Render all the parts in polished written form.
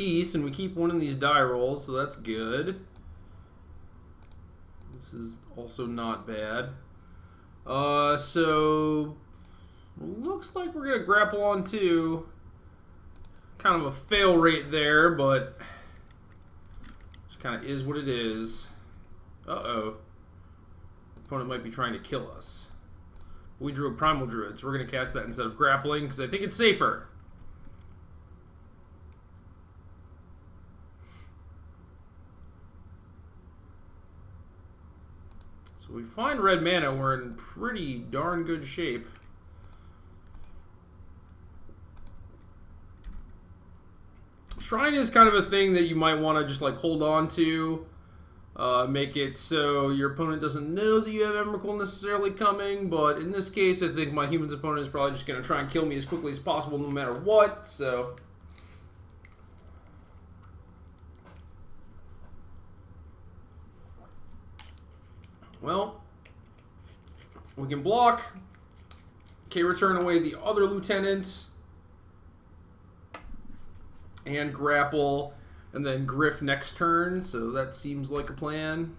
apiece, and we keep winning these die rolls, so that's good. This is also not bad. So looks like we're gonna grapple on 2. Kind of a fail rate there, but just kind of is what it is. Uh-oh. Opponent might be trying to kill us. We drew a Primal Druid, so we're going to cast that instead of grappling, because I think it's safer. So we find red mana, we're in pretty darn good shape. Shrine is kind of a thing that you might want to just like hold on to. Make it so your opponent doesn't know that you have Emrakul necessarily coming, but in this case I think my human's opponent is probably just going to try and kill me as quickly as possible no matter what, so... Well, we can block. Okay, return away the other lieutenant. And grapple. And then Griff next turn, so that seems like a plan.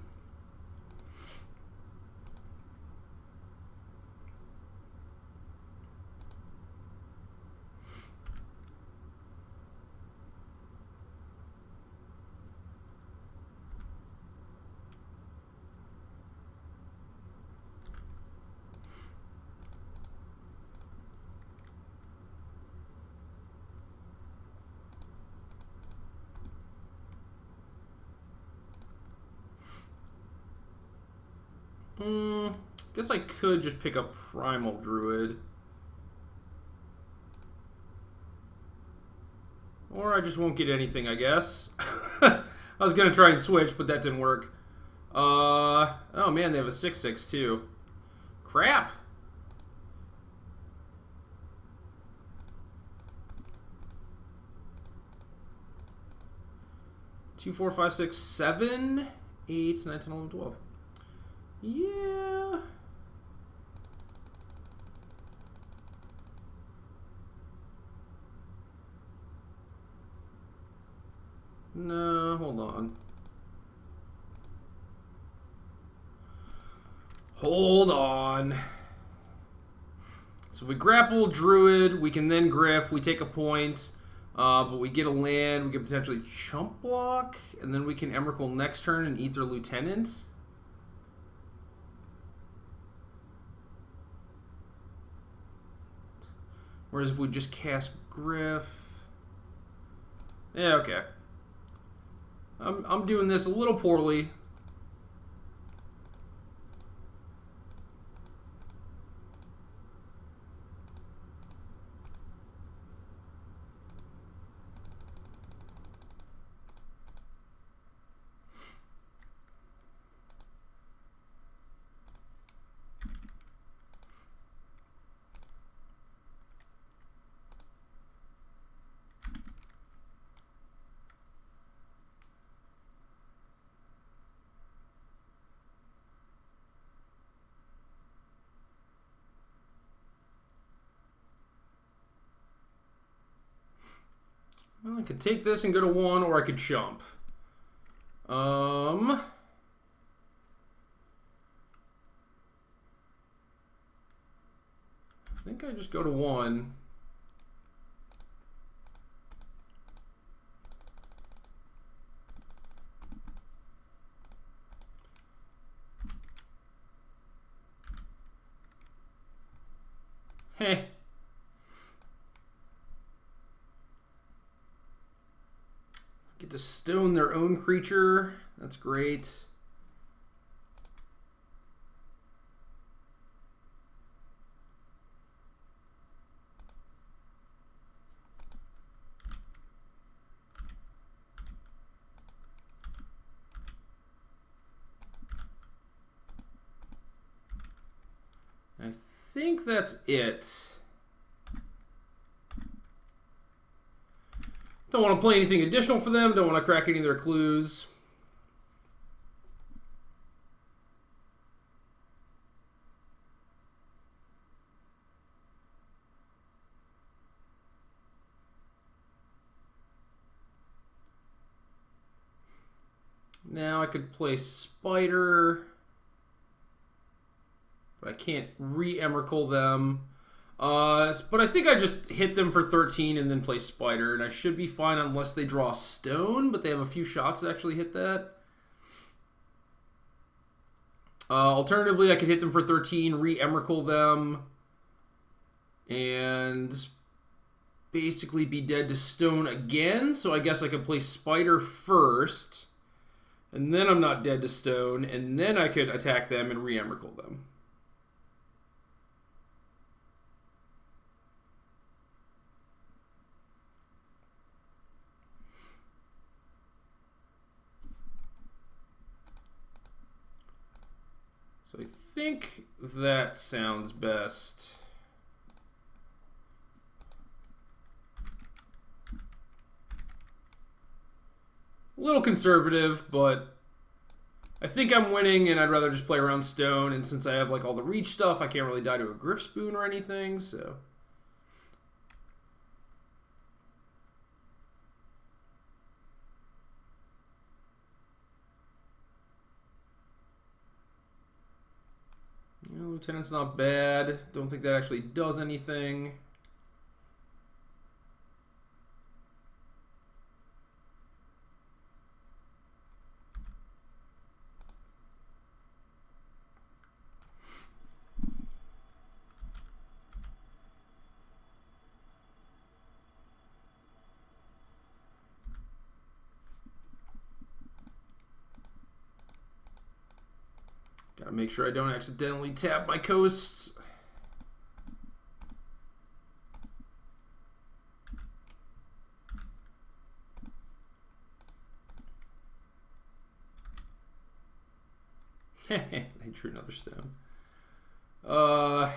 Guess I could just pick up Primal Druid. Or I just won't get anything, I guess. I was going to try and switch, but that didn't work. Oh man, they have a 6/6 too. Crap! Two, 4, 5, 6, 7, 8, 9, 10, 11, 12. Yeah. No, hold on. Hold on. So if we grapple Druid, we can then Griff, we take a point, but we get a land, we can potentially chump block, and then we can Emrakul next turn and eat their lieutenant. Whereas if we just cast Griff... Yeah, okay. I'm doing this a little poorly. Well, I could take this and go to 1, or I could chump. I think I just go to 1. Hey. Get to stone their own creature. That's great. I think that's it. Don't want to play anything additional for them. Don't want to crack any of their clues. Now I could play Spider, but I can't re-Emrakul them. But I think I just hit them for 13 and then play Spider, and I should be fine unless they draw Stone, but they have a few shots to actually hit that. Alternatively, I could hit them for 13, re-Emrakul them, and basically be dead to Stone again. So I guess I could play Spider first, and then I'm not dead to Stone, and then I could attack them and re-Emrakul them. So I think that sounds best. A little conservative, but I think I'm winning, and I'd rather just play around Stone, and since I have like all the reach stuff, I can't really die to a Griff Spoon or anything, so... Lieutenant's not bad. Don't think that actually does anything. Gotta make sure I don't accidentally tap my coasts. They drew another stone. I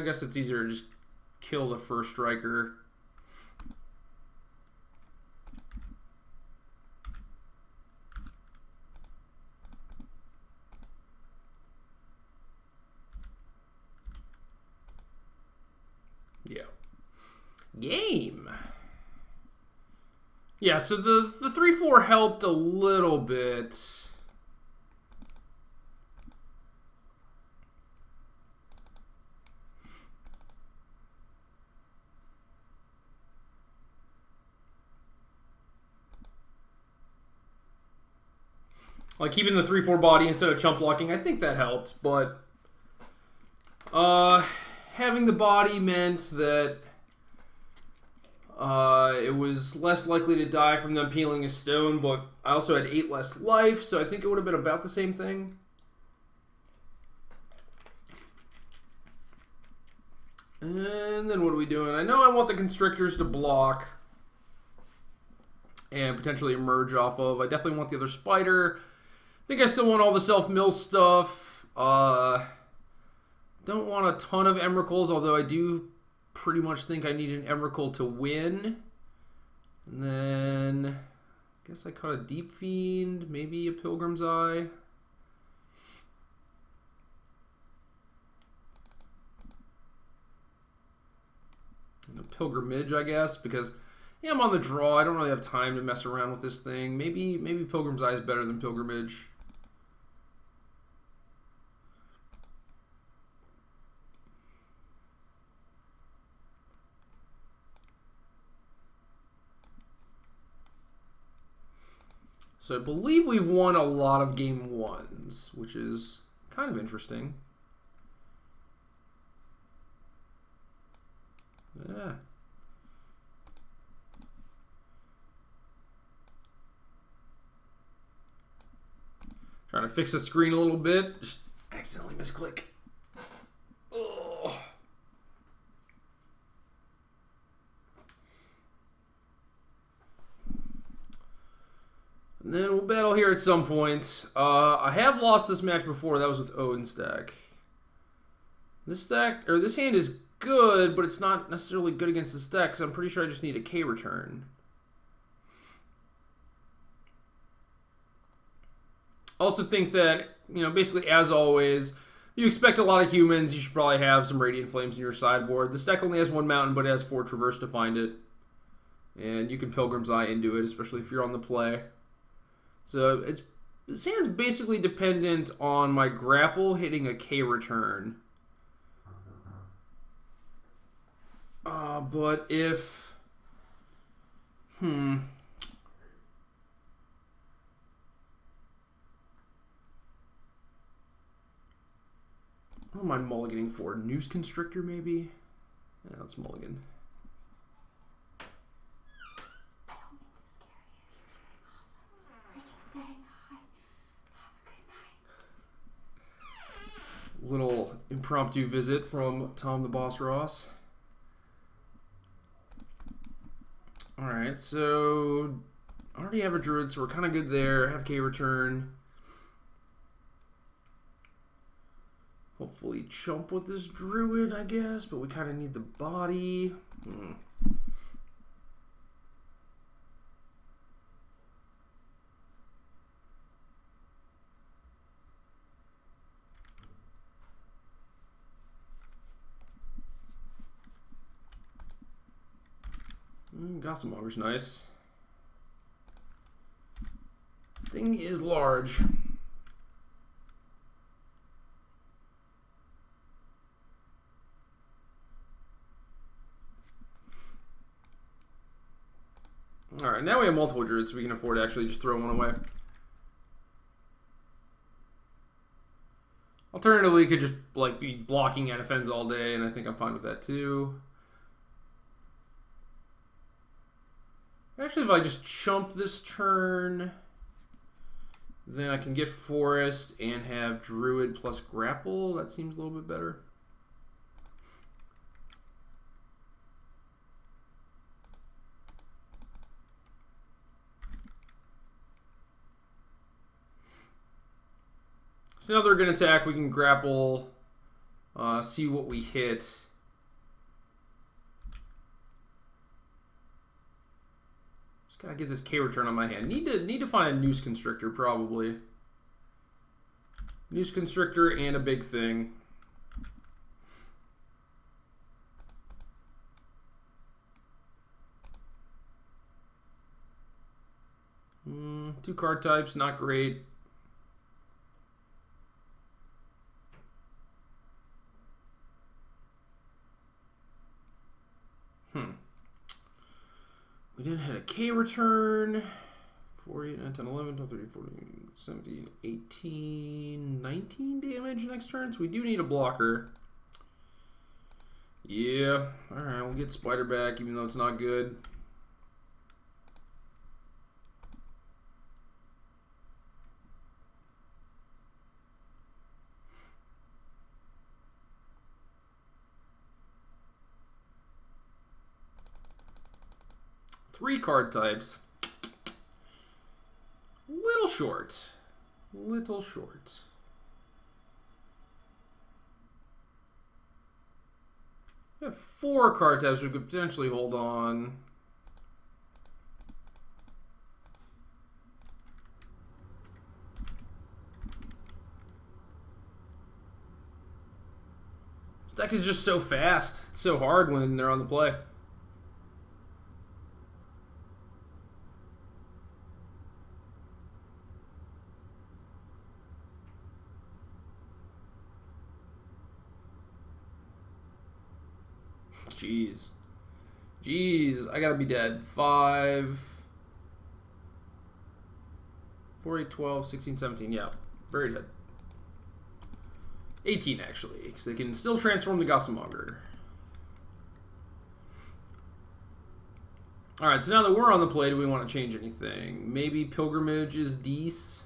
guess it's easier to just kill the first striker. Yeah. Game. Yeah, so the 3-4 helped a little bit. Like keeping the 3-4 body instead of chump blocking, I think that helped, but having the body meant that it was less likely to die from them peeling a stone, but I also had 8 less life, so I think it would have been about the same thing. And then what are we doing? I know I want the constrictors to block and potentially emerge off of. I definitely want the other spider. I think I still want all the self-mill stuff. Don't want a ton of Emrakuls, although I do pretty much think I need an Emrakul to win. And then I guess I caught a Deep Fiend, maybe a Pilgrim's Eye. And a Pilgrimage, I guess, because yeah, I'm on the draw. I don't really have time to mess around with this thing. Maybe Pilgrim's Eye is better than Pilgrimage. So I believe we've won a lot of game 1s, which is kind of interesting. Yeah. Trying to fix the screen a little bit. Just accidentally misclick. Oh. And then we'll battle here at some point. I have lost this match before. That was with Owen's deck. This hand is good, but it's not necessarily good against this deck because I'm pretty sure I just need a K return. Also think that, you know, basically as always, you expect a lot of humans. You should probably have some Radiant Flames in your sideboard. This deck only has 1 mountain, but it has 4 traverse to find it. And you can Pilgrim's Eye into it, especially if you're on the play. So this hand's basically dependent on my grapple hitting a K return. But if... What am I mulliganing for? Noose Constrictor, maybe? Yeah, let's mulligan. I don't mean to scare you. You're doing awesome. We're just saying hi. Have a good night. Little impromptu visit from Tom the Boss Ross. Alright, so I already have a Druid, so we're kind of good there. Have K return. Hopefully chump with this Druid, I guess, but we kind of need the body. Gossamonger's nice. Thing is large. Alright, now we have multiple Druids, so we can afford to actually just throw one away. Alternatively, we could just like be blocking at offense all day, and I think I'm fine with that too. Actually, if I just chump this turn, then I can get Forest and have Druid plus Grapple. That seems a little bit better. So now they're going to attack. We can grapple, see what we hit. Just gotta get this K return on my hand. Need to find a Noose Constrictor probably. Noose Constrictor and a big thing. Two card types, not great. We didn't hit a K return. 4, 8, 9, 10, 11, 12, 13, 14, 17, 18, 19 damage next turn. So we do need a blocker. Yeah. Alright, we'll get Spider back even though it's not good. Three card types. Little short. Little short. We have 4 card types we could potentially hold on. This deck is just so fast. It's so hard when they're on the play. Jeez. Jeez, I gotta be dead. 5, 4, 8, 12, 16, 17. Yeah, very dead. 18, actually, because they can still transform the Gossamonger. Alright, so now that we're on the play, do we want to change anything? Maybe Pilgrimage is Deece.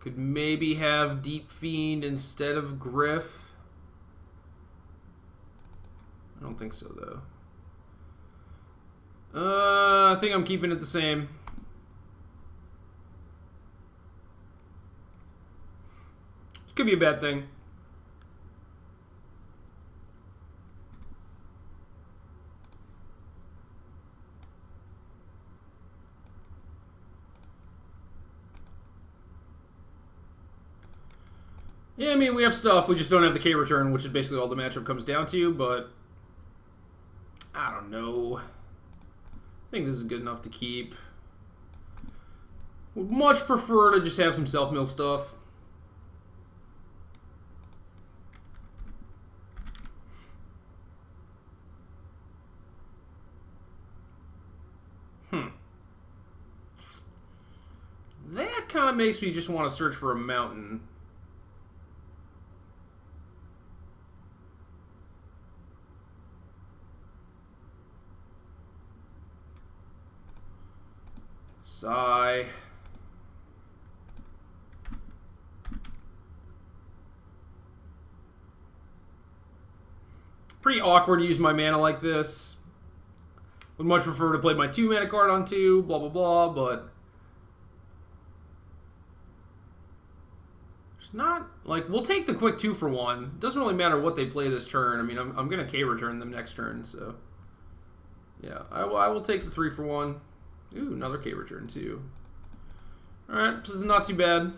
Could maybe have Deep Fiend instead of Griff. I don't think so, though. I think I'm keeping it the same. This could be a bad thing. Yeah, I mean, we have stuff. We just don't have the K return, which is basically all the matchup comes down to, but I don't know. I think this is good enough to keep. Would much prefer to just have some self-mill stuff. That kind of makes me just want to search for a mountain. Sigh. Pretty awkward to use my mana like this. Would much prefer to play my 2 mana card on 2, blah blah blah, but it's not like we'll take the quick 2 for 1. Doesn't really matter what they play this turn. I mean, I'm gonna K return them next turn, so yeah, I will take the 3 for 1. Ooh, another K return too. Alright, this is not too bad.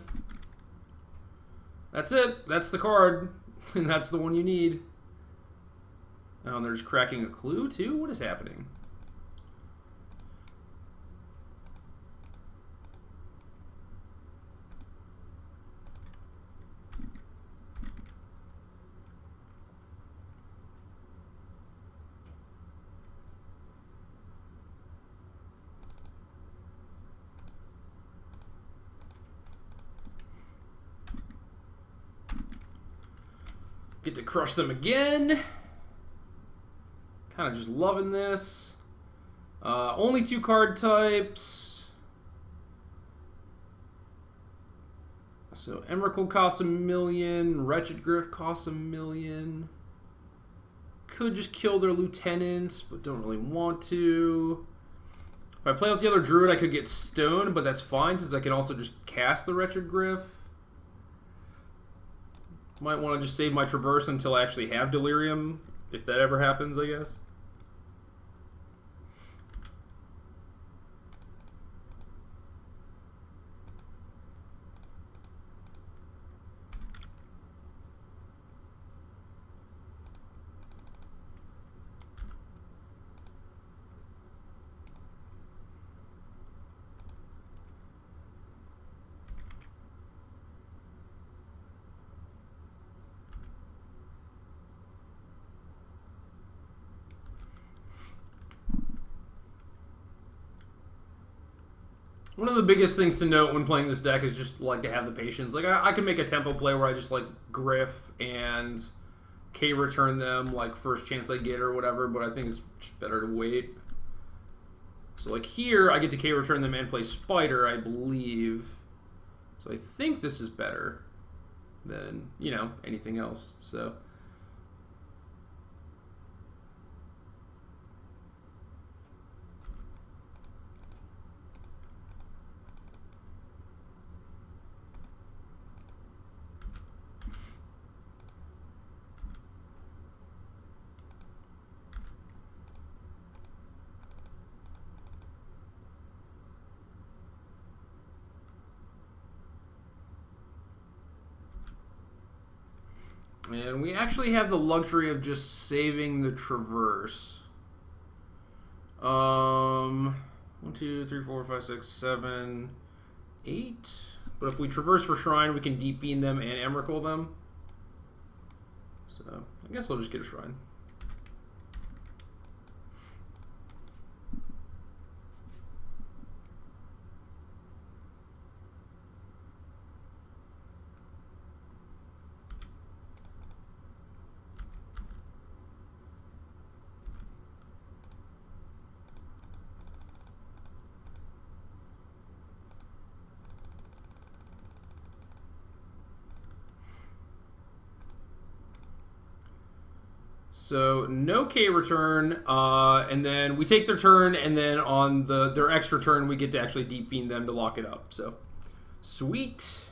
That's it. That's the card. And that's the one you need. Oh, and they're just cracking a clue too? What is happening? Get to crush them again. Kind of just loving this. Only 2 card types. So Emrakul costs $1 million. Wretched Griff costs $1 million. Could just kill their lieutenants, but don't really want to. If I play with the other druid, I could get stoned, but that's fine since I can also just cast the Wretched Griff. Might want to just save my Traverse until I actually have Delirium, if that ever happens, I guess. One of the biggest things to note when playing this deck is just like to have the patience. Like I can make a tempo play where I just like Griff and K return them like first chance I get or whatever, but I think it's just better to wait. So like here I get to K return them and play Spider, I believe. So I think this is better than, you know, anything else. So and we actually have the luxury of just saving the Traverse. 1, 2, 3, 4, 5, 6, 7, 8. But if we Traverse for Shrine, we can Deep Fiend them and Emrakul them. So I guess I'll just get a Shrine. So no K return, and then we take their turn, and then on their extra turn, we get to actually Deep Fiend them to lock it up. So sweet.